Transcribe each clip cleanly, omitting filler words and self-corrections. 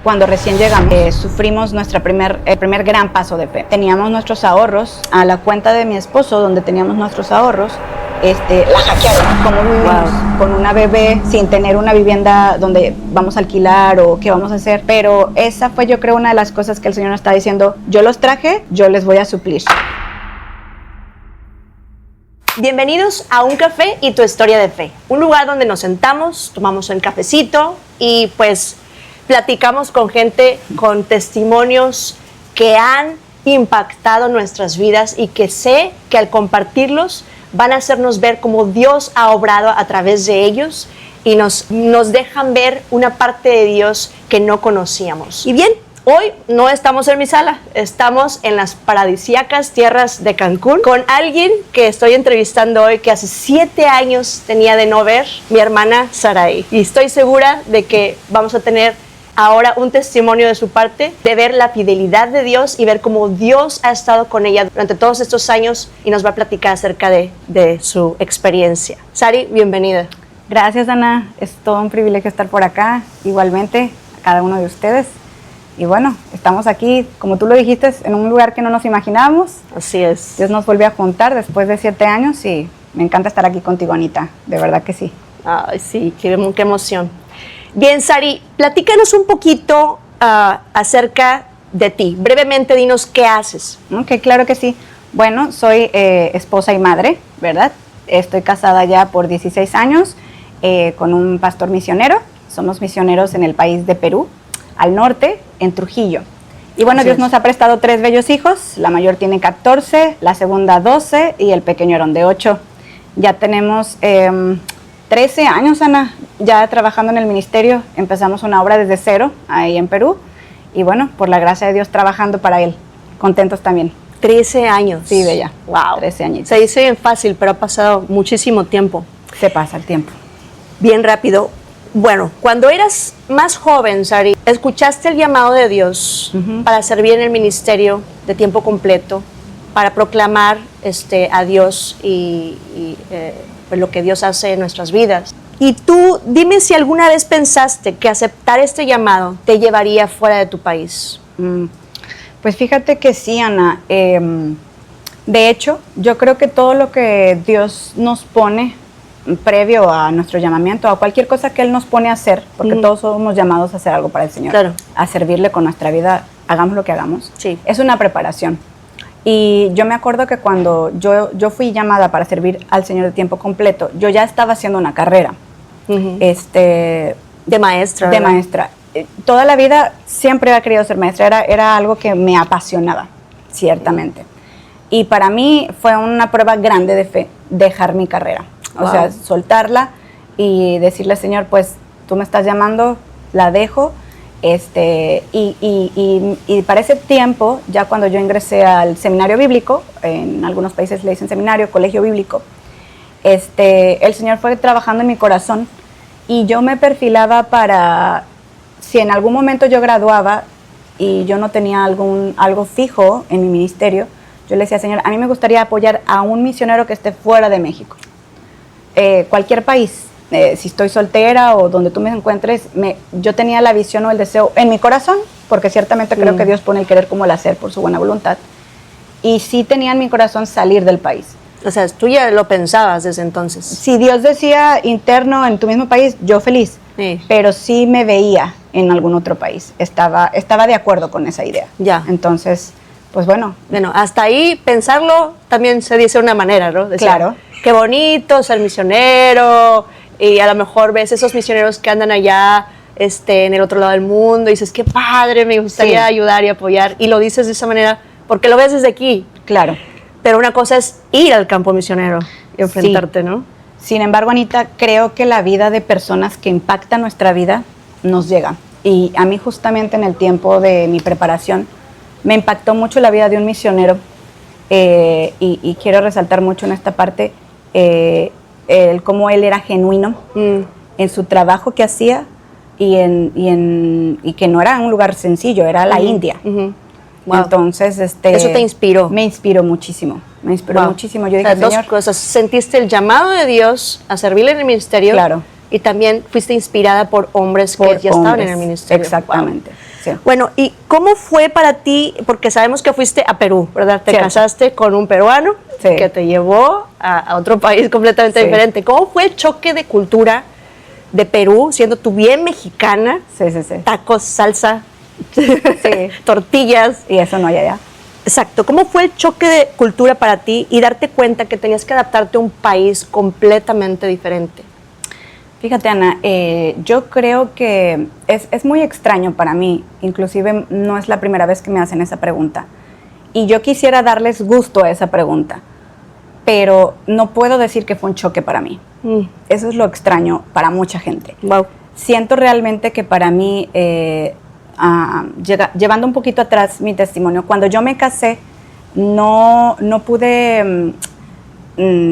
Cuando recién llegamos, sufrimos el primer gran paso de fe. Teníamos nuestros ahorros a la cuenta de mi esposo, donde teníamos nuestros ahorros. La hackearon. ¿Cómo vivimos con una bebé sin tener una vivienda donde vamos a alquilar o qué vamos a hacer? Pero esa fue, yo creo, una de las cosas que el Señor nos está diciendo: yo los traje, yo les voy a suplir. Bienvenidos a Un Café y tu Historia de Fe, un lugar donde nos sentamos, tomamos un cafecito y pues platicamos con gente con testimonios que han impactado nuestras vidas y que sé que al compartirlos van a hacernos ver cómo Dios ha obrado a través de ellos y nos dejan ver una parte de Dios que no conocíamos. Y bien, hoy no estamos en mi sala, estamos en las paradisíacas tierras de Cancún con alguien que estoy entrevistando hoy que hace 7 años tenía de no ver, mi hermana Sarai. Y estoy segura de que vamos a tener ahora un testimonio de su parte, de ver la fidelidad de Dios y ver cómo Dios ha estado con ella durante todos estos años y nos va a platicar acerca de su experiencia. Sari, bienvenida. Gracias, Ana. Es todo un privilegio estar por acá, igualmente a cada uno de ustedes. Y bueno, estamos aquí, como tú lo dijiste, en un lugar que no nos imaginábamos. Así es. Dios nos volvió a juntar después de 7 años y me encanta estar aquí contigo, Anita. De verdad que sí. Ay, sí, qué emoción. Bien, Sari, platícanos un poquito acerca de ti. Brevemente, dinos qué haces. Ok, claro que sí. Bueno, soy esposa y madre, ¿verdad? Estoy casada ya por 16 años con un pastor misionero. Somos misioneros en el país de Perú, al norte, en Trujillo. Y bueno, Dios nos ha prestado 3 bellos hijos. La mayor tiene 14, la segunda 12 y el pequeño Aarón de 8. Ya tenemos 13 años, Ana, ya trabajando en el ministerio. Empezamos una obra desde cero ahí en Perú. Y bueno, por la gracia de Dios, trabajando para Él. Contentos también. 13 años. Sí, bella. Wow. 13 años. Se dice bien fácil, pero ha pasado muchísimo tiempo. Se pasa el tiempo. Bien rápido. Bueno, cuando eras más joven, Sari, ¿escuchaste el llamado de Dios para servir en el ministerio de tiempo completo, para proclamar a Dios y pues lo que Dios hace en nuestras vidas? Y tú, dime si alguna vez pensaste que aceptar este llamado te llevaría fuera de tu país. Pues fíjate que sí, Ana. De hecho, yo creo que todo lo que Dios nos pone previo a nuestro llamamiento, a cualquier cosa que Él nos pone a hacer, porque todos somos llamados a hacer algo para el Señor, claro, a servirle con nuestra vida, hagamos lo que hagamos, sí, es una preparación. Y yo me acuerdo que cuando yo fui llamada para servir al Señor de tiempo completo, yo ya estaba haciendo una carrera de maestra. De maestra. Toda la vida siempre he querido ser maestra, era algo que me apasionaba, ciertamente. Y para mí fue una prueba grande de fe dejar mi carrera. O sea, soltarla y decirle: Señor, pues tú me estás llamando, la dejo. Y para ese tiempo, ya cuando yo ingresé al seminario bíblico, en algunos países le dicen seminario, colegio bíblico, el Señor fue trabajando en mi corazón y yo me perfilaba para, si en algún momento yo graduaba y yo no tenía algo fijo en mi ministerio, yo le decía: Señor, a mí me gustaría apoyar a un misionero que esté fuera de México. Cualquier país, si estoy soltera o donde tú me encuentres, yo tenía la visión o el deseo en mi corazón, porque ciertamente creo que Dios pone el querer como el hacer por su buena voluntad, y sí tenía en mi corazón salir del país. O sea, tú ya lo pensabas desde entonces. Si Dios decía interno en tu mismo país, yo feliz, pero sí me veía en algún otro país, estaba de acuerdo con esa idea. Ya. Entonces, pues bueno. Bueno, hasta ahí pensarlo también se dice de una manera, ¿no? Decir, claro. Qué bonito ser misionero, y a lo mejor ves esos misioneros que andan allá en el otro lado del mundo y dices: qué padre, me gustaría ayudar y apoyar, y lo dices de esa manera porque lo ves desde aquí. Claro. Pero una cosa es ir al campo misionero y enfrentarte, ¿no? Sin embargo, Anita, creo que la vida de personas que impactan nuestra vida nos llega. Y a mí, justamente en el tiempo de mi preparación, me impactó mucho la vida de un misionero, y quiero resaltar mucho en esta parte cómo él era genuino en su trabajo que hacía y que no era un lugar sencillo, era la India. Wow. Entonces, eso te inspiró. Me inspiró muchísimo. Muchísimo. Yo dije: Señor, dos cosas. Sentiste el llamado de Dios a servirle en el ministerio. Claro. Y también fuiste inspirada por hombres que ya estaban en el ministerio. Exactamente. Wow. Sí. Bueno, ¿y cómo fue para ti? Porque sabemos que fuiste a Perú, ¿verdad? Te Cierto. casaste con un peruano Sí. que te llevó a otro país completamente Sí. diferente. ¿Cómo fue el choque de cultura de Perú, siendo tú bien mexicana? Sí, sí, sí. Tacos, salsa, Sí. tortillas. Y eso no hay allá. Exacto. ¿Cómo fue el choque de cultura para ti y darte cuenta que tenías que adaptarte a un país completamente diferente? Fíjate, Ana, yo creo que es muy extraño para mí, inclusive no es la primera vez que me hacen esa pregunta. Y yo quisiera darles gusto a esa pregunta, pero no puedo decir que fue un choque para mí. Eso es lo extraño para mucha gente. Wow. Siento realmente que para mí, llevando un poquito atrás mi testimonio, cuando yo me casé, no pude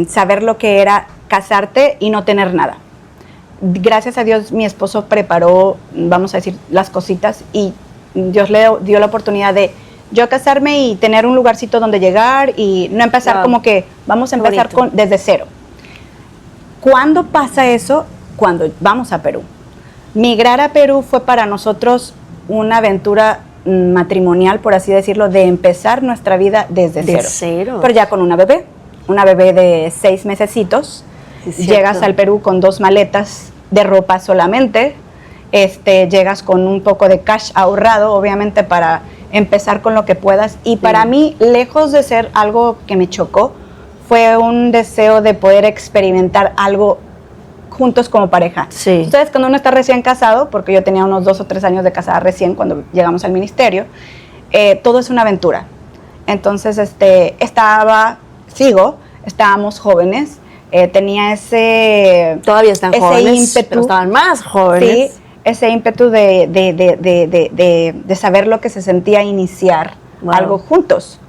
saber lo que era casarte y no tener nada. Gracias a Dios mi esposo preparó, vamos a decir, las cositas y Dios le dio la oportunidad de yo casarme y tener un lugarcito donde llegar y no empezar como que vamos a empezar desde cero. ¿Cuándo pasa eso? Cuando vamos a Perú. Migrar a Perú fue para nosotros una aventura matrimonial, por así decirlo, de empezar nuestra vida desde cero. Pero ya con una bebé de 6 mesecitos. Sí, llegas al Perú con 2 maletas de ropa solamente, llegas con un poco de cash ahorrado, obviamente para empezar con lo que puedas. Y para mí, lejos de ser algo que me chocó, fue un deseo de poder experimentar algo juntos como pareja. Sí. Ustedes, cuando uno está recién casado, porque yo tenía unos 2 o 3 años de casada recién cuando llegamos al ministerio, todo es una aventura. Entonces, estábamos jóvenes, tenía ese... Todavía están jóvenes, ímpetu, pero estaban más jóvenes. Sí, ese ímpetu de saber lo que se sentía iniciar algo juntos,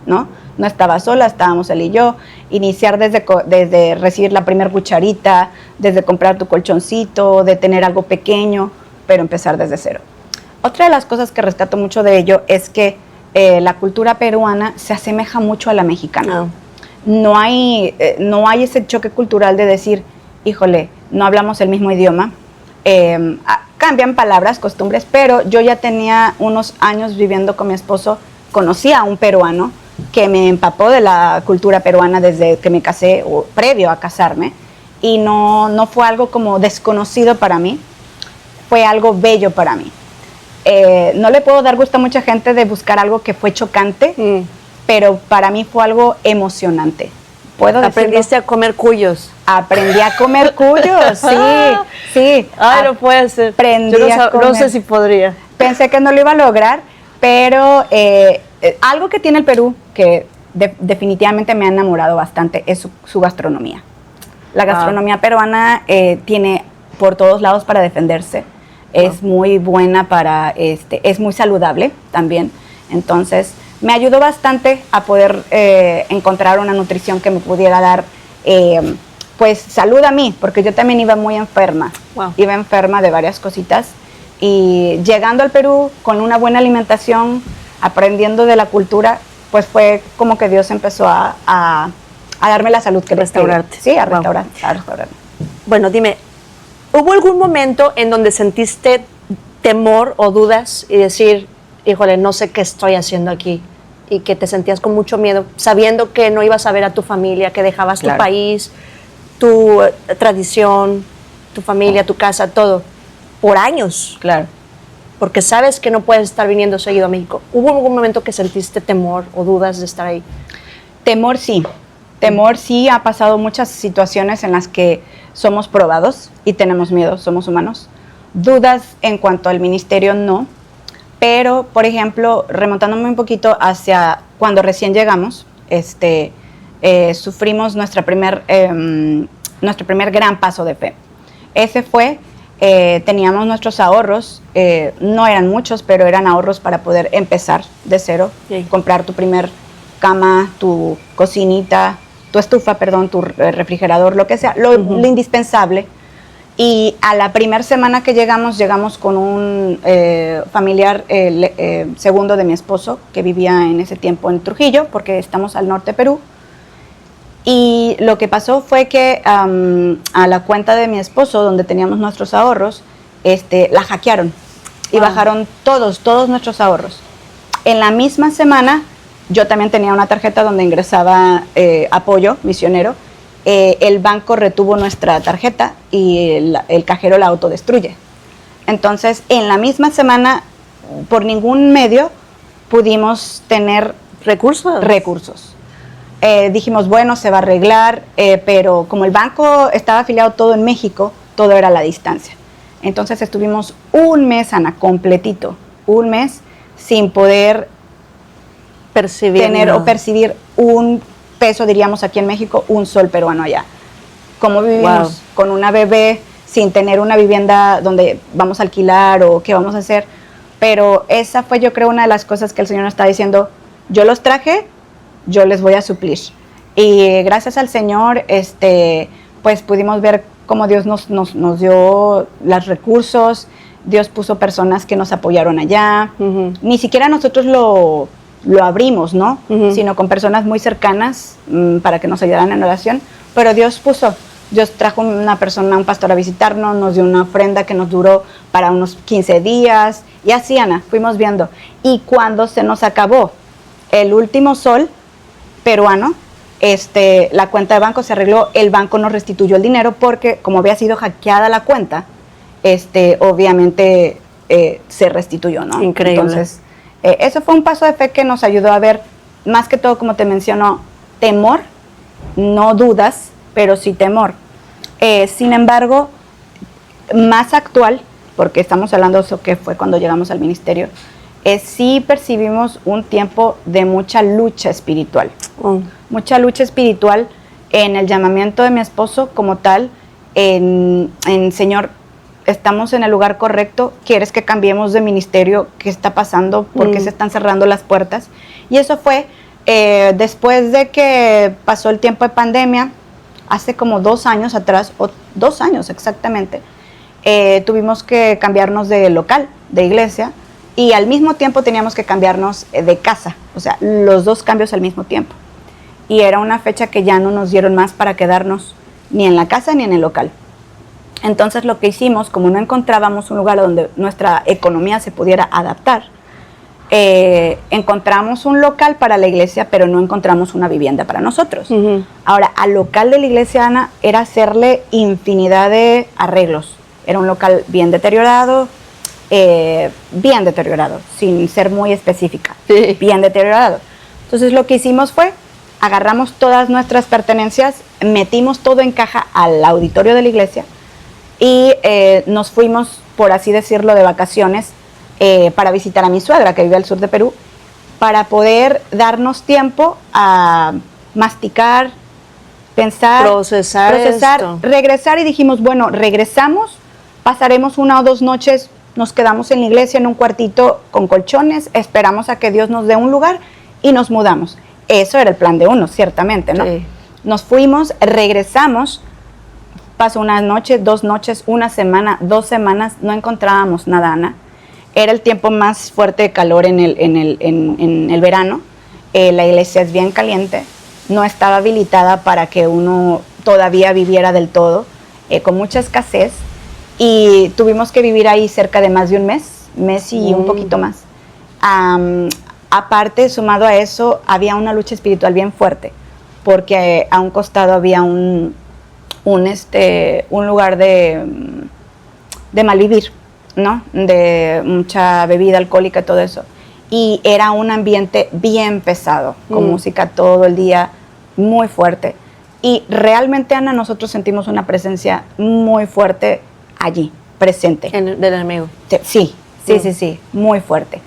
¿no? No estaba sola, estábamos él y yo. Iniciar desde recibir la primera cucharita, desde comprar tu colchoncito, de tener algo pequeño, pero empezar desde cero. Otra de las cosas que rescato mucho de ello es que la cultura peruana se asemeja mucho a la mexicana. No hay ese choque cultural de decir, híjole, no hablamos el mismo idioma, cambian palabras, costumbres, pero yo ya tenía unos años viviendo con mi esposo, conocí a un peruano que me empapó de la cultura peruana desde que me casé o previo a casarme, y no fue algo como desconocido para mí, fue algo bello para mí. No le puedo dar gusto a mucha gente de buscar algo que fue chocante, pero para mí fue algo emocionante. ¿Aprendiste a comer cuyos? Aprendí a comer cuyos, sí. Ay, no puede ser. No sé si podría. Pensé que no lo iba a lograr, pero algo que tiene el Perú que definitivamente me ha enamorado bastante es su gastronomía. La gastronomía peruana tiene por todos lados para defenderse. Es muy buena es muy saludable también. Entonces, me ayudó bastante a poder encontrar una nutrición que me pudiera dar, pues, salud a mí, porque yo también iba muy enferma. Iba enferma de varias cositas. Y llegando al Perú con una buena alimentación, aprendiendo de la cultura, pues fue como que Dios empezó a darme la salud que restaurarte. Sí, a restaurarme. Bueno, dime, ¿hubo algún momento en donde sentiste temor o dudas y decir, híjole, no sé qué estoy haciendo aquí? Y que te sentías con mucho miedo, sabiendo que no ibas a ver a tu familia, que dejabas tu país, tu tradición, tu familia, tu casa, todo, por años. Claro. Porque sabes que no puedes estar viniendo seguido a México. ¿Hubo algún momento que sentiste temor o dudas de estar ahí? Temor sí. Temor sí, ha pasado muchas situaciones en las que somos probados y tenemos miedo, somos humanos. Dudas en cuanto al ministerio, no. Pero, por ejemplo, remontándome un poquito hacia cuando recién llegamos, sufrimos nuestro primer gran paso de fe. Ese fue, teníamos nuestros ahorros, no eran muchos, pero eran ahorros para poder empezar de cero, comprar tu primer cama, tu cocinita, tu estufa, tu refrigerador, lo que sea, lo indispensable. Y a la primera semana que llegamos con un familiar segundo de mi esposo, que vivía en ese tiempo en Trujillo, porque estamos al norte de Perú. Y lo que pasó fue que a la cuenta de mi esposo, donde teníamos nuestros ahorros, la hackearon. y bajaron todos nuestros ahorros. En la misma semana, yo también tenía una tarjeta donde ingresaba apoyo misionero. El banco retuvo nuestra tarjeta y el cajero la autodestruye. Entonces, en la misma semana, por ningún medio, pudimos tener recursos. Dijimos, bueno, se va a arreglar, pero como el banco estaba afiliado todo en México, todo era a la distancia. Entonces estuvimos un mes, Ana, completito, un mes sin poder percibir un peso, diríamos aquí en México, un sol peruano allá. ¿Cómo vivimos con una bebé sin tener una vivienda donde vamos a alquilar o qué vamos a hacer? Pero esa fue, yo creo, una de las cosas que el Señor nos está diciendo, yo los traje, yo les voy a suplir. Y gracias al Señor, pues pudimos ver cómo Dios nos dio los recursos, Dios puso personas que nos apoyaron allá. Ni siquiera nosotros lo abrimos, ¿no? Sino con personas muy cercanas para que nos ayudaran en oración. Pero Dios trajo una persona, un pastor a visitarnos, nos dio una ofrenda que nos duró para unos 15 días. Y así, Ana, fuimos viendo. Y cuando se nos acabó el último sol peruano, la cuenta de banco se arregló, el banco nos restituyó el dinero porque como había sido hackeada la cuenta, obviamente se restituyó, ¿no? Increíble. Entonces, eso fue un paso de fe que nos ayudó a ver, más que todo, como te menciono, temor, no dudas, pero sí temor. Sin embargo, más actual, porque estamos hablando de eso que fue cuando llegamos al ministerio, sí percibimos un tiempo de mucha lucha espiritual. Mucha lucha espiritual en el llamamiento de mi esposo como tal, en Señor, estamos en el lugar correcto, quieres que cambiemos de ministerio, ¿qué está pasando? ¿Por qué se están cerrando las puertas? Y eso fue después de que pasó el tiempo de pandemia, hace como 2 años atrás, o 2 años exactamente, tuvimos que cambiarnos de local, de iglesia, y al mismo tiempo teníamos que cambiarnos de casa, o sea, los 2 cambios al mismo tiempo. Y era una fecha que ya no nos dieron más para quedarnos ni en la casa ni en el local. Entonces lo que hicimos, como no encontrábamos un lugar donde nuestra economía se pudiera adaptar, encontramos un local para la iglesia, pero no encontramos una vivienda para nosotros. Ahora, al local de la iglesia, Ana, era hacerle infinidad de arreglos. Era un local bien deteriorado, sin ser muy específica, bien deteriorado. Entonces lo que hicimos fue, agarramos todas nuestras pertenencias, metimos todo en caja al auditorio de la iglesia y nos fuimos, por así decirlo, de vacaciones para visitar a mi suegra que vive al sur de Perú, para poder darnos tiempo a masticar, pensar, procesar esto. Regresar, y dijimos, bueno, regresamos, pasaremos 1 o 2 noches, nos quedamos en la iglesia en un cuartito con colchones, esperamos a que Dios nos dé un lugar y nos mudamos. Eso era el plan de uno, ciertamente, ¿no? Sí. Nos fuimos, regresamos, pasó 1 noche, 2 noches, 1 semana, 2 semanas, no encontrábamos nada, Ana. Era el tiempo más fuerte de calor en el verano. La iglesia es bien caliente, no estaba habilitada para que uno todavía viviera del todo, con mucha escasez, y tuvimos que vivir ahí cerca de más de un mes y un poquito más. Aparte, sumado a eso, había una lucha espiritual bien fuerte, porque a un costado había un lugar de malvivir, ¿no? De mucha bebida alcohólica y todo eso. Y era un ambiente bien pesado, con música todo el día, muy fuerte. Y realmente, Ana, nosotros sentimos una presencia muy fuerte allí, presente. Del enemigo. Sí, muy fuerte.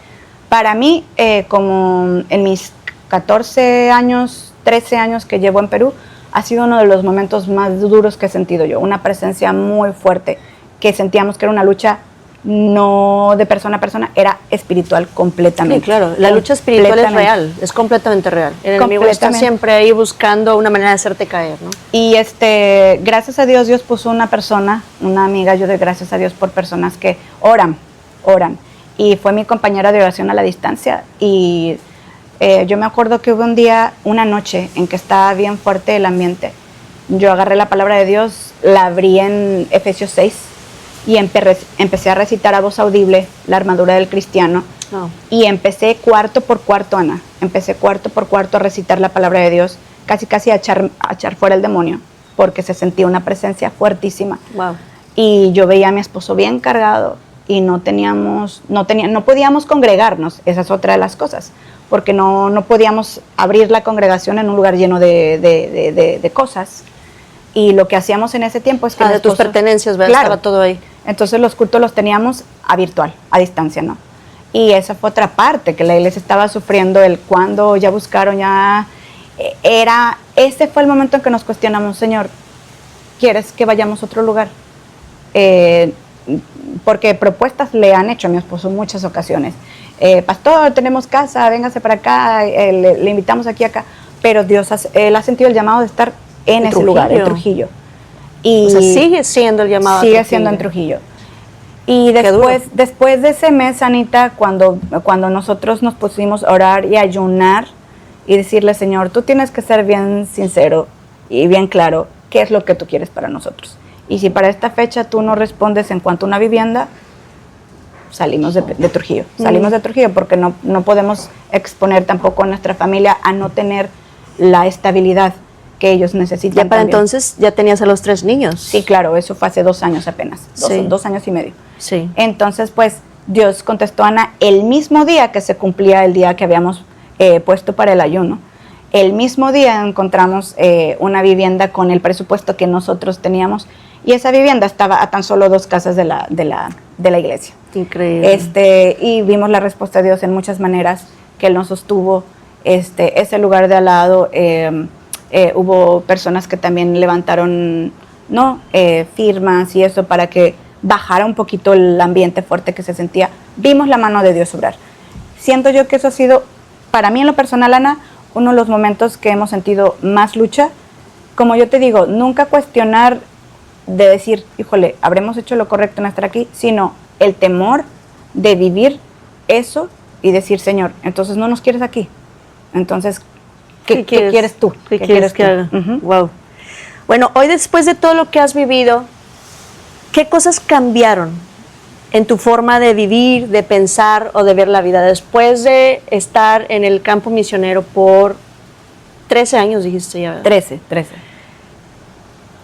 Para mí, como en mis 14 años, 13 años que llevo en Perú, ha sido uno de los momentos más duros que he sentido yo. Una presencia muy fuerte, que sentíamos que era una lucha no de persona a persona, era espiritual completamente. Sí, claro, la lucha espiritual es real, es completamente real. El enemigo está siempre ahí buscando una manera de hacerte caer, ¿no? Y gracias a Dios, Dios puso una persona, una amiga, yo doy gracias a Dios por personas que oran. Y fue mi compañera de oración a la distancia. Y yo me acuerdo que hubo un día, una noche, en que estaba bien fuerte el ambiente. Yo agarré la palabra de Dios, la abrí en Efesios 6, y empecé a recitar a voz audible la armadura del cristiano. Oh. Y empecé cuarto por cuarto, Ana. Empecé cuarto por cuarto a recitar la palabra de Dios, casi a echar fuera el demonio, porque se sentía una presencia fuertísima. Wow. Y yo veía a mi esposo bien cargado y no podíamos congregarnos. Esa es otra de las cosas, porque no podíamos abrir la congregación en un lugar lleno de cosas. Y lo que hacíamos en ese tiempo es que de tus pertenencias, ¿verdad? Claro. Estaba todo ahí. Entonces los cultos los teníamos a virtual, a distancia, ¿no? Y esa fue otra parte, que la iglesia estaba sufriendo el cuando ya buscaron, ese fue el momento en que nos cuestionamos, Señor, ¿quieres que vayamos a otro lugar? Porque propuestas le han hecho a mi esposo en muchas ocasiones. Pastor, tenemos casa, véngase para acá, le invitamos aquí, acá. Pero él ha sentido el llamado de estar en ese lugar, en Trujillo. Y o sea, sigue siendo el llamado. Sigue siendo en Trujillo. Y después de ese mes, Anita, cuando nosotros nos pusimos a orar y a ayunar y decirle, Señor, tú tienes que ser bien sincero y bien claro qué es lo que tú quieres para nosotros. Y si para esta fecha tú no respondes en cuanto a una vivienda, salimos de Trujillo. Salimos de Trujillo porque no podemos exponer tampoco a nuestra familia a no tener la estabilidad que ellos necesitan. Ya para también. Entonces ya tenías a los 3 niños. Sí, claro, eso fue hace 2 años apenas, 2 años y medio. Sí. Entonces, pues, Dios contestó a Ana el mismo día que se cumplía el día que habíamos puesto para el ayuno. El mismo día encontramos una vivienda con el presupuesto que nosotros teníamos, y esa vivienda estaba a tan solo 2 casas de la iglesia. Increíble. Y vimos la respuesta de Dios en muchas maneras, que Él nos sostuvo. Ese lugar de al lado, hubo personas que también levantaron firmas y eso para que bajara un poquito el ambiente fuerte que se sentía. Vimos la mano de Dios obrar. Siento yo que eso ha sido, para mí en lo personal, Ana, uno de los momentos que hemos sentido más lucha. Como yo te digo, nunca cuestionar de decir, híjole, habremos hecho lo correcto en estar aquí, sino el temor de vivir eso y decir, Señor, entonces no nos quieres aquí. Entonces, ¿qué quieres tú? ¿Qué quieres que haga? Wow. Bueno, hoy, después de todo lo que has vivido, ¿qué cosas cambiaron en tu forma de vivir, de pensar o de ver la vida? Después de estar en el campo misionero por 13 años, dijiste ya, ¿verdad? 13.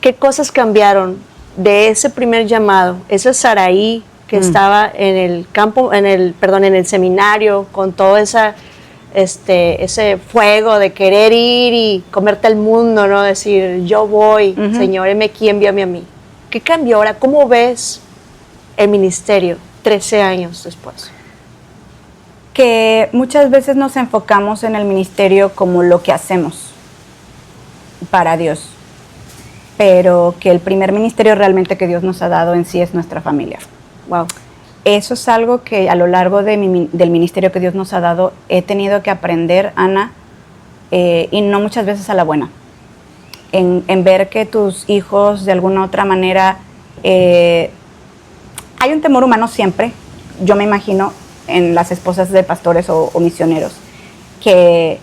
¿Qué cosas cambiaron de ese primer llamado, ese Saraí que estaba en el campo, en el seminario, con todo ese fuego de querer ir y comerte el mundo, ¿no? Decir, yo voy, Señor, heme aquí, envíame a mí. ¿Qué cambió ahora? ¿Cómo ves el ministerio 13 años después? Que muchas veces nos enfocamos en el ministerio como lo que hacemos para Dios, pero que el primer ministerio realmente que Dios nos ha dado en sí es nuestra familia. Wow. Eso es algo que a lo largo del ministerio que Dios nos ha dado he tenido que aprender, Ana, y no muchas veces a la buena, en ver que tus hijos de alguna otra manera, hay un temor humano siempre, yo me imagino en las esposas de pastores o misioneros, que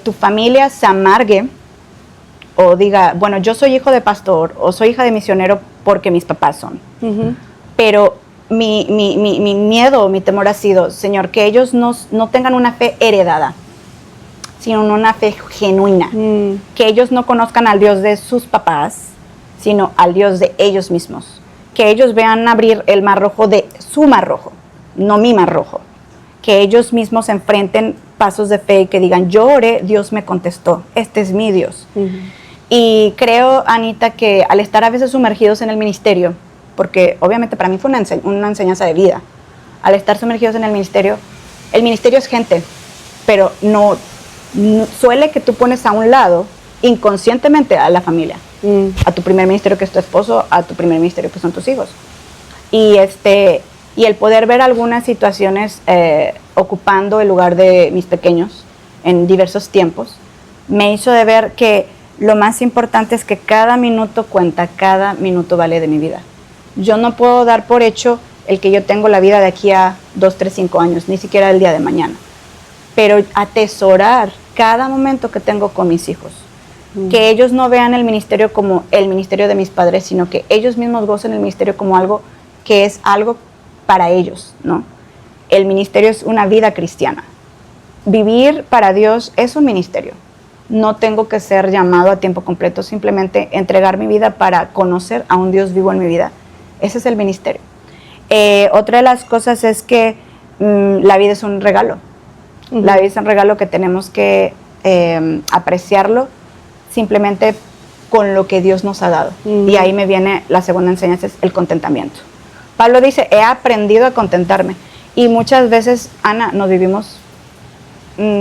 tu familia se amargue o diga, bueno, yo soy hijo de pastor o soy hija de misionero porque mis papás son. Pero mi miedo, mi temor ha sido, Señor, que ellos no tengan una fe heredada, sino una fe genuina. Que ellos no conozcan al Dios de sus papás, sino al Dios de ellos mismos. Que ellos vean abrir el mar rojo de su mar rojo, no mi mar rojo. Que ellos mismos enfrenten pasos de fe y que digan, yo oré, Dios me contestó, este es mi Dios. Y creo, Anita, que al estar a veces sumergidos en el ministerio, porque obviamente para mí fue una enseñanza de vida, al estar sumergidos en el ministerio es gente, pero no suele que tú pones a un lado inconscientemente a la familia, a tu primer ministerio que es tu esposo, a tu primer ministerio que son tus hijos. Y el poder ver algunas situaciones ocupando el lugar de mis pequeños en diversos tiempos, me hizo de ver que lo más importante es que cada minuto cuenta, cada minuto vale de mi vida. Yo no puedo dar por hecho el que yo tengo la vida de aquí a 2, 3, 5 años, ni siquiera el día de mañana. Pero atesorar cada momento que tengo con mis hijos. Que ellos no vean el ministerio como el ministerio de mis padres, sino que ellos mismos gocen el ministerio como algo que es algo para ellos, ¿no? El ministerio es una vida cristiana. Vivir para Dios es un ministerio. No tengo que ser llamado a tiempo completo, simplemente entregar mi vida para conocer a un Dios vivo en mi vida. Ese es el ministerio. Otra de las cosas es que la vida es un regalo. La vida es un regalo que tenemos que apreciarlo simplemente con lo que Dios nos ha dado. Y ahí me viene la segunda enseñanza, es el contentamiento. Pablo dice, he aprendido a contentarme. Y muchas veces, Ana, nos vivimos,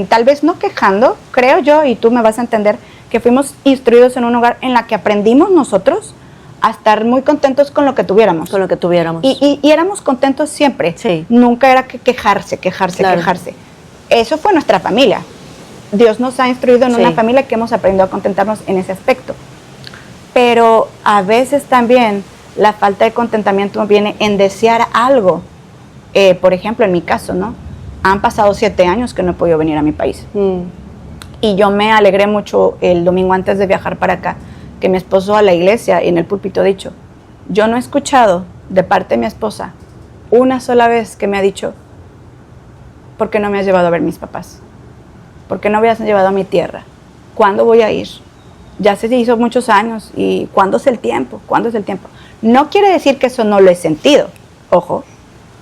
tal vez no quejando, creo yo, y tú me vas a entender, que fuimos instruidos en un hogar en la que aprendimos nosotros a estar muy contentos con lo que tuviéramos. Con lo que tuviéramos. Y éramos contentos siempre. Sí. Nunca era que quejarse. Claro. Eso fue nuestra familia. Dios nos ha instruido en una familia que hemos aprendido a contentarnos en ese aspecto. Pero a veces también la falta de contentamiento viene en desear algo. Por ejemplo, en mi caso, ¿no? Han pasado 7 años que no he podido venir a mi país. Y yo me alegré mucho el domingo antes de viajar para acá, que mi esposo a la iglesia y en el púlpito ha dicho, yo no he escuchado de parte de mi esposa una sola vez que me ha dicho, ¿por qué no me has llevado a ver mis papás? ¿Por qué no me has llevado a mi tierra? ¿Cuándo voy a ir? Ya se hizo muchos años y ¿cuándo es el tiempo? ¿Cuándo es el tiempo? No quiere decir que eso no lo he sentido, ojo.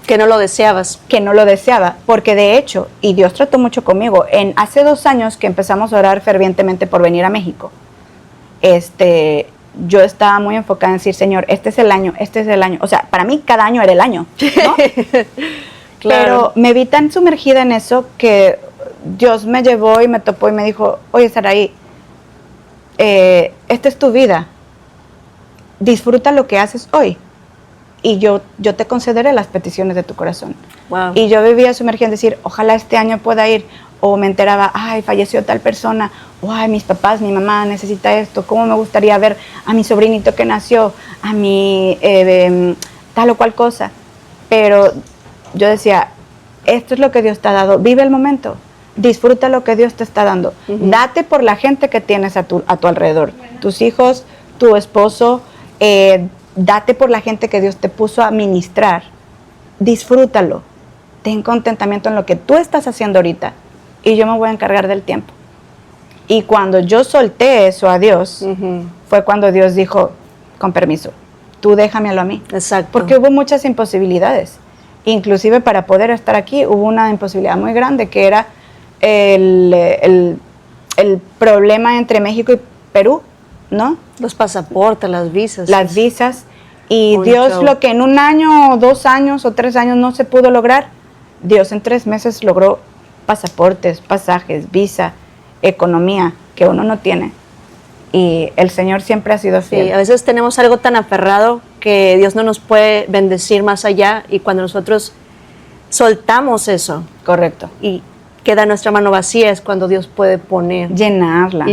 Que no lo deseabas. Que no lo deseaba, porque de hecho, y Dios trató mucho conmigo, hace 2 años que empezamos a orar fervientemente por venir a México, yo estaba muy enfocada en decir, Señor, este es el año. O sea, para mí cada año era el año, ¿no? Claro. Pero me vi tan sumergida en eso que Dios me llevó y me topó y me dijo, oye, Saraí, esta es tu vida. Disfruta lo que haces hoy. Y yo te concederé las peticiones de tu corazón. Wow. Y yo vivía sumergida en decir, ojalá este año pueda ir. O me enteraba, ay, falleció tal persona. O ay, mis papás, mi mamá necesita esto. ¿Cómo me gustaría ver a mi sobrinito que nació? A mi tal o cual cosa. Pero yo decía, esto es lo que Dios te ha dado. Vive el momento. Disfruta lo que Dios te está dando. Date por la gente que tienes a tu alrededor. Tus hijos, tu esposo, date por la gente que Dios te puso a ministrar. Disfrútalo. Ten contentamiento en lo que tú estás haciendo ahorita. Y yo me voy a encargar del tiempo. Y cuando yo solté eso a Dios, fue cuando Dios dijo, con permiso, tú déjamelo a mí. Exacto. Porque hubo muchas imposibilidades. Inclusive para poder estar aquí hubo una imposibilidad muy grande, que era el problema entre México y Perú, ¿no? Los pasaportes, las visas. Las visas. Y Dios, lo que en 1 año, o 2 años, o 3 años no se pudo lograr, Dios en 3 meses logró pasaportes, pasajes, visa, economía, que uno no tiene. Y el Señor siempre ha sido fiel. Sí, a veces tenemos algo tan aferrado que Dios no nos puede bendecir más allá, y cuando nosotros soltamos eso. Correcto. Y queda nuestra mano vacía, es cuando Dios puede poner. Llenarla.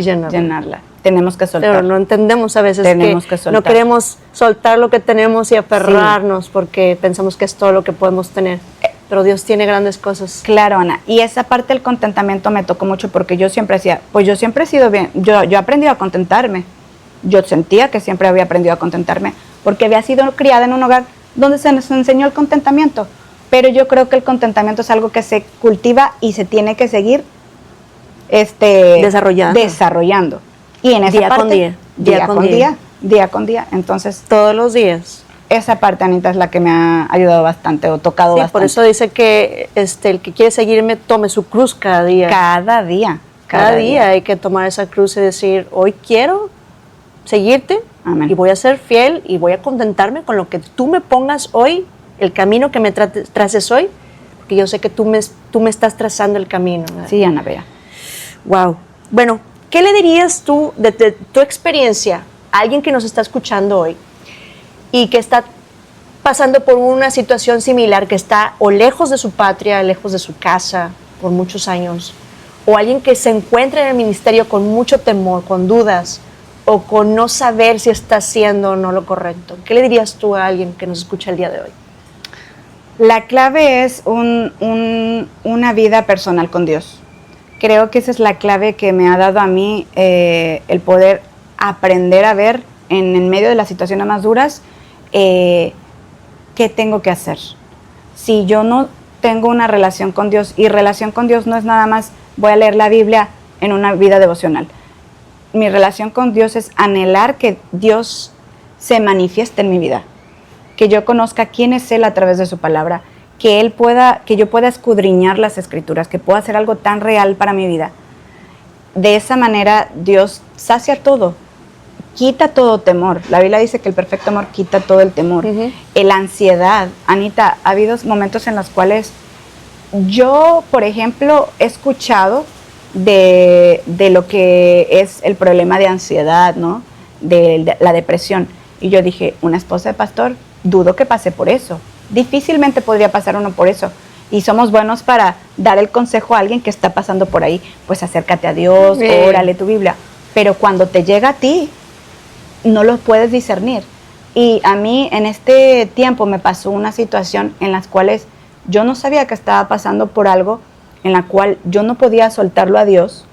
Tenemos que soltar. Pero no entendemos a veces que no queremos soltar lo que tenemos y aferrarnos porque pensamos que es todo lo que podemos tener. Pero Dios tiene grandes cosas. Claro, Ana. Y esa parte del contentamiento me tocó mucho porque yo siempre decía, pues yo siempre he sido bien, yo he aprendido a contentarme. Yo sentía que siempre había aprendido a contentarme porque había sido criada en un hogar donde se nos enseñó el contentamiento. Pero yo creo que el contentamiento es algo que se cultiva y se tiene que seguir desarrollando. Y en esa parte, día con día. Entonces, todos los días. Esa parte, Anita, es la que me ha ayudado bastante o tocado bastante. Por eso dice que el que quiere seguirme tome su cruz cada día. Cada día hay que tomar esa cruz y decir, hoy quiero seguirte. Amén. Y voy a ser fiel y voy a contentarme con lo que tú me pongas hoy, el camino que me traces hoy, porque yo sé que tú me estás trazando el camino, ¿verdad? Sí, Ana Bea. Wow. Bueno, ¿qué le dirías tú de tu experiencia a alguien que nos está escuchando hoy y que está pasando por una situación similar, que está o lejos de su patria, lejos de su casa por muchos años, o alguien que se encuentra en el ministerio con mucho temor, con dudas, o con no saber si está haciendo o no lo correcto? ¿Qué le dirías tú a alguien que nos escucha el día de hoy? La clave es una vida personal con Dios. Creo que esa es la clave que me ha dado a mí el poder aprender a ver en medio de las situaciones más duras ¿qué tengo que hacer? Si yo no tengo una relación con Dios, y relación con Dios no es nada más voy a leer la Biblia en una vida devocional. Mi relación con Dios es anhelar que Dios se manifieste en mi vida, que yo conozca quién es Él a través de su palabra, que yo pueda escudriñar las escrituras, que pueda hacer algo tan real para mi vida. De esa manera Dios sacia todo, quita todo temor. La Biblia dice que el perfecto amor quita todo el temor. La ansiedad. Anita, ha habido momentos en los cuales yo, por ejemplo, he escuchado de lo que es el problema de ansiedad, ¿no? De la depresión. Y yo dije, una esposa de pastor, dudo que pase por eso. Difícilmente podría pasar uno por eso. Y somos buenos para dar el consejo a alguien que está pasando por ahí. Pues acércate a Dios, órale tu Biblia. Pero cuando te llega a ti, no lo puedes discernir. Y a mí en este tiempo me pasó una situación en las cuales yo no sabía que estaba pasando por algo en la cual yo no podía soltarlo a Dios.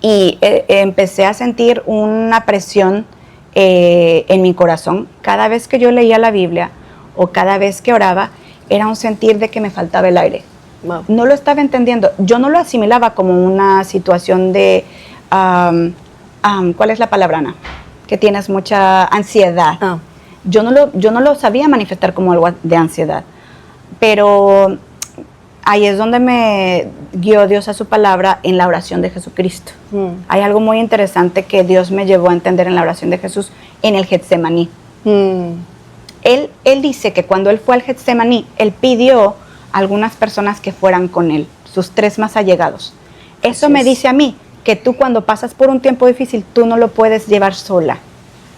Y empecé a sentir una presión en mi corazón. Cada vez que yo leía la Biblia o cada vez que oraba, era un sentir de que me faltaba el aire. Wow. No lo estaba entendiendo. Yo no lo asimilaba como una situación de, ¿cuál es la palabra, Ana? Que tienes mucha ansiedad. Oh. Yo no lo sabía manifestar como algo de ansiedad. Pero ahí es donde me guió Dios a su palabra en la oración de Jesucristo. Hay algo muy interesante que Dios me llevó a entender en la oración de Jesús en el Getsemaní. Él dice que cuando él fue al Getsemaní, él pidió a algunas personas que fueran con él, sus 3 más allegados. Eso me dice a mí que tú cuando pasas por un tiempo difícil, tú no lo puedes llevar sola.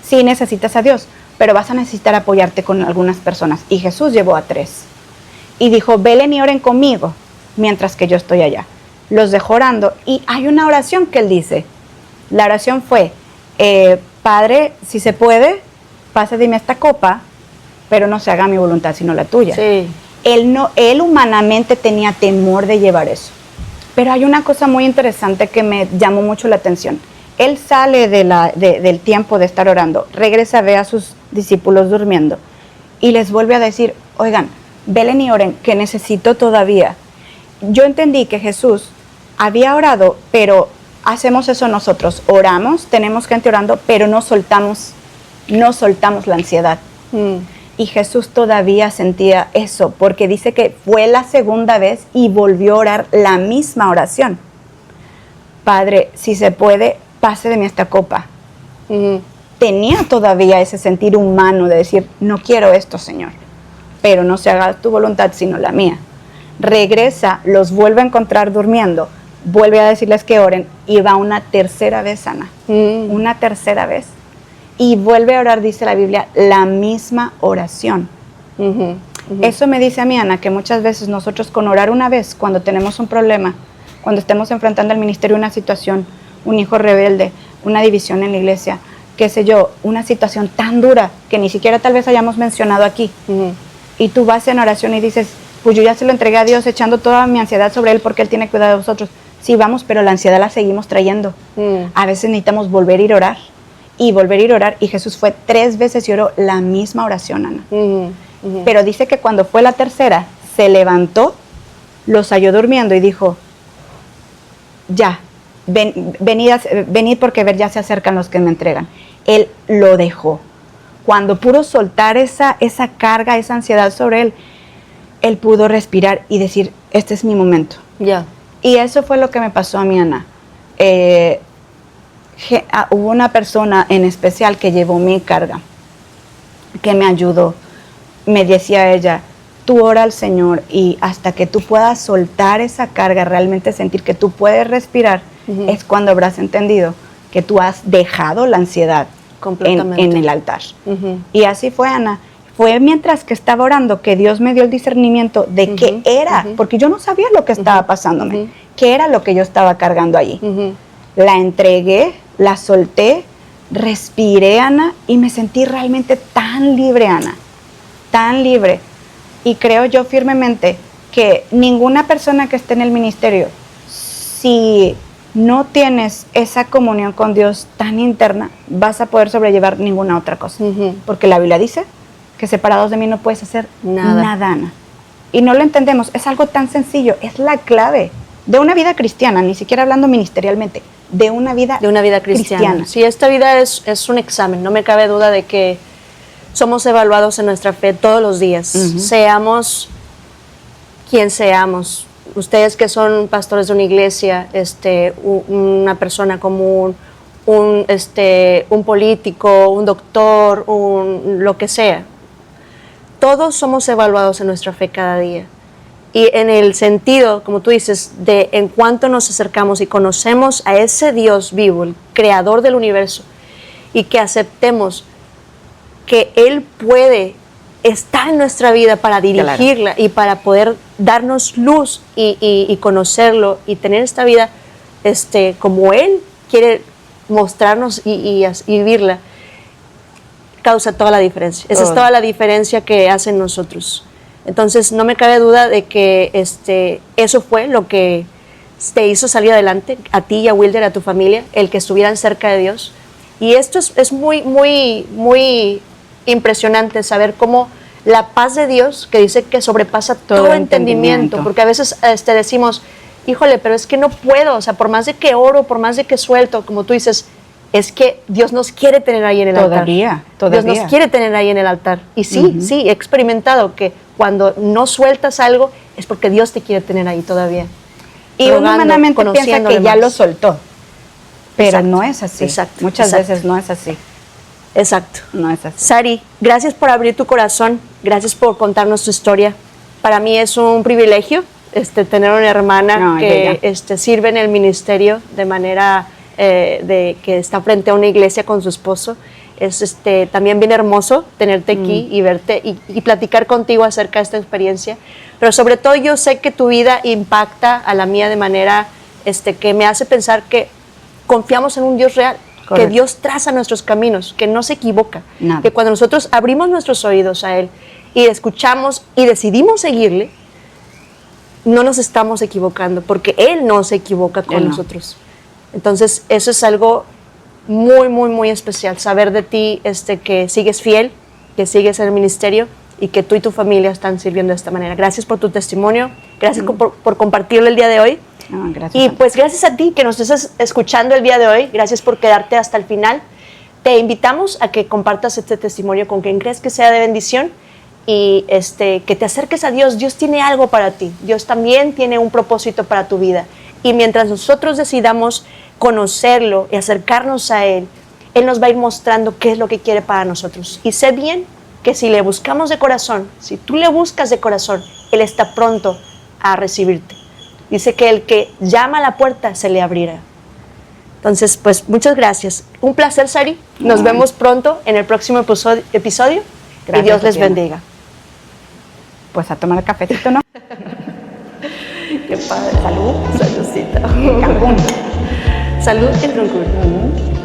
Sí necesitas a Dios, pero vas a necesitar apoyarte con algunas personas. Y Jesús llevó a 3. Y dijo, velen y oren conmigo mientras que yo estoy allá. Los dejó orando y hay una oración que él dice. La oración fue, Padre, si se puede, pase de mí esta copa, pero no se haga mi voluntad sino la tuya. Sí. Él humanamente tenía temor de llevar eso. Pero hay una cosa muy interesante que me llamó mucho la atención. Él sale del tiempo de estar orando, regresa, ve a sus discípulos durmiendo y les vuelve a decir, oigan, velen y oren, que necesito todavía. Yo entendí que Jesús había orado, pero hacemos eso nosotros. Oramos, tenemos gente orando, pero no soltamos la ansiedad. Y Jesús todavía sentía eso, porque dice que fue la segunda vez y volvió a orar la misma oración. Padre, si se puede, pase de mí esta copa. Tenía todavía ese sentir humano de decir, no quiero esto, Señor, pero no se haga tu voluntad sino la mía. Regresa, los vuelve a encontrar durmiendo, vuelve a decirles que oren y va una tercera vez, Ana, una tercera vez. Y vuelve a orar, dice la Biblia, la misma oración. Eso me dice a mí, Ana, que muchas veces nosotros con orar una vez, cuando tenemos un problema, cuando estemos enfrentando al ministerio una situación, un hijo rebelde, una división en la iglesia, qué sé yo, una situación tan dura que ni siquiera tal vez hayamos mencionado aquí, y tú vas en oración y dices, pues yo ya se lo entregué a Dios echando toda mi ansiedad sobre Él porque Él tiene cuidado de vosotros. Sí, vamos, pero la ansiedad la seguimos trayendo. A veces necesitamos volver a ir a orar. Y volver a ir a orar, y Jesús fue 3 veces y oró la misma oración, Ana. Pero dice que cuando fue la tercera, se levantó, los halló durmiendo y dijo, ya, venid porque ver ya se acercan los que me entregan. Él lo dejó. Cuando pudo soltar esa carga, esa ansiedad sobre él pudo respirar y decir, este es mi momento. Y eso fue lo que me pasó a mí, Ana. Hubo una persona en especial que llevó mi carga, que me ayudó. Me decía ella, tú ora al Señor y hasta que tú puedas soltar esa carga, realmente sentir que tú puedes respirar, es cuando habrás entendido que tú has dejado la ansiedad en el altar. Y así fue, Ana. Fue mientras que estaba orando que Dios me dio el discernimiento de qué era, porque yo no sabía lo que estaba pasándome, qué era lo que yo estaba cargando allí. La entregué, la solté, respiré, Ana, y me sentí realmente tan libre, Ana, tan libre. Y creo yo firmemente que ninguna persona que esté en el ministerio, si no tienes esa comunión con Dios tan interna, vas a poder sobrellevar ninguna otra cosa. Porque la Biblia dice que separados de mí no puedes hacer Nada. nada, Ana. Y no lo entendemos, es algo tan sencillo, es la clave de una vida cristiana, ni siquiera hablando ministerialmente, de una vida cristiana. Sí, esta vida es un examen, no me cabe duda de que somos evaluados en nuestra fe todos los días, seamos quien seamos. Ustedes que son pastores de una iglesia, una persona común, un político, un doctor, lo que sea. Todos somos evaluados en nuestra fe cada día. Y en el sentido, como tú dices, de en cuanto nos acercamos y conocemos a ese Dios vivo, el creador del universo, y que aceptemos que Él puede estar en nuestra vida para dirigirla y para poder darnos luz y conocerlo y tener esta vida como Él quiere mostrarnos y vivirla, causa toda la diferencia. Esa es toda la diferencia que hace en nosotros. Entonces no me cabe duda de que eso fue lo que te hizo salir adelante, a ti y a Wilder, a tu familia, el que estuvieran cerca de Dios. Y esto es muy, muy, muy impresionante saber cómo la paz de Dios, que dice que sobrepasa todo entendimiento, porque a veces decimos, híjole, pero es que no puedo, o sea, por más de que oro, por más de que suelto, como tú dices, es que Dios nos quiere tener ahí en el altar. Todavía. Dios nos quiere tener ahí en el altar. Y sí, sí, he experimentado que cuando no sueltas algo es porque Dios te quiere tener ahí todavía. Y uno humanamente piensa que ya lo soltó, pero no es así. Exacto. Muchas veces no es así. Exacto. No es así. Sari, gracias por abrir tu corazón, gracias por contarnos tu historia. Para mí es un privilegio tener una hermana que sirve en el ministerio de manera que está frente a una iglesia con su esposo. Es también bien hermoso tenerte aquí y verte y platicar contigo acerca de esta experiencia. Pero sobre todo yo sé que tu vida impacta a la mía de manera que me hace pensar que confiamos en un Dios real. Correcto. Que Dios traza nuestros caminos, que no se equivoca. Nada. Que cuando nosotros abrimos nuestros oídos a Él y escuchamos y decidimos seguirle, no nos estamos equivocando, porque Él no se equivoca con nosotros. Entonces, eso es algo muy, muy, muy especial, saber de ti que sigues fiel, que sigues en el ministerio y que tú y tu familia están sirviendo de esta manera. Gracias por tu testimonio, gracias por compartirlo el día de hoy. Gracias. Y pues gracias a ti que nos estás escuchando el día de hoy, gracias por quedarte hasta el final. Te invitamos a que compartas este testimonio con quien crees que sea de bendición y que te acerques a Dios. Dios tiene algo para ti, Dios también tiene un propósito para tu vida. Y mientras nosotros decidamos conocerlo y acercarnos a Él, Él nos va a ir mostrando qué es lo que quiere para nosotros. Y sé bien que si le buscamos de corazón, si tú le buscas de corazón, Él está pronto a recibirte. Dice que el que llama a la puerta se le abrirá. Entonces, pues muchas gracias. Un placer, Sari. Nos vemos pronto en el próximo episodio. Gracias, y Dios les bendiga. Pues a tomar cafecito, ¿no? Qué padre. Salud. Saludcita. En Cancún. Salud en Cancún.